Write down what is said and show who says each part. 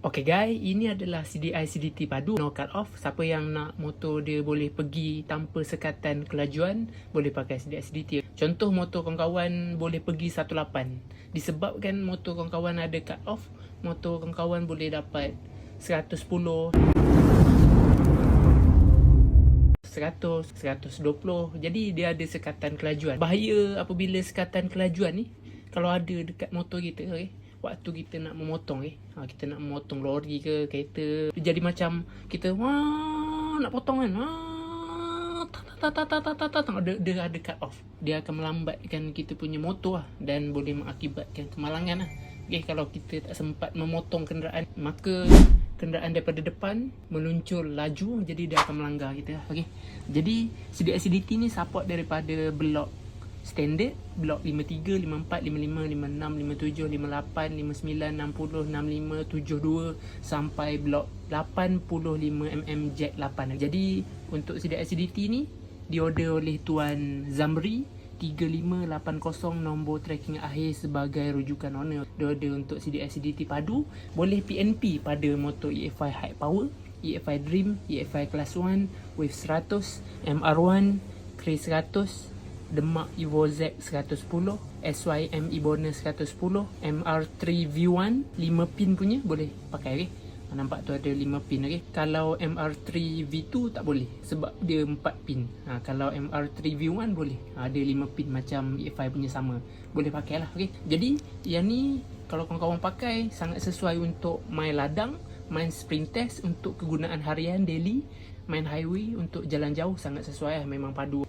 Speaker 1: Okay guys, ini adalah CDI CDT padu, no cut off. Siapa yang nak motor dia boleh pergi tanpa sekatan kelajuan, boleh pakai CDI CDT. Contoh motor kawan-kawan boleh pergi 18. Disebabkan motor kawan-kawan ada cut off, motor kawan-kawan boleh dapat 110, 100, 120. Jadi dia ada sekatan kelajuan. Bahaya apabila sekatan kelajuan ni kalau ada dekat motor kita, okay? Waktu kita nak memotong, kita nak memotong lori ke kereta, jadi macam kita nak potong kan, dia ada cut off. Dia akan melambatkan kita punya motor dan boleh mengakibatkan kemalangan lah. Okay, kalau kita tak sempat memotong kenderaan, maka kenderaan daripada depan meluncur laju, jadi dia akan melanggar kita lah. Okay, jadi CDI CDT ni support daripada blok standard, blok 53, 54, 55, 56, 57, 58, 59, 60, 65, 72 sampai blok 85mm Jack 8. Jadi untuk CDI CDT ni diorder oleh Tuan Zamri 3580, nombor tracking akhir sebagai rujukan owner. Diorder untuk CDI CDT padu, boleh PNP pada motor EFI High Power, EFI Dream, EFI Class 1, Wave 100, MR1, Cray 100, Demak Evo Z 110, SYM Ebonus 110, MR3 V1 5 pin punya boleh pakai, okay? Nampak tu ada 5 pin, okay? Kalau MR3 V2 tak boleh sebab dia 4 pin. Kalau MR3 V1 boleh, ada 5 pin macam EFI punya sama, boleh pakai lah, okay? Jadi yang ni kalau kawan-kawan pakai sangat sesuai untuk main ladang, main sprint test untuk kegunaan harian daily, main highway untuk jalan jauh sangat sesuai lah, memang padu.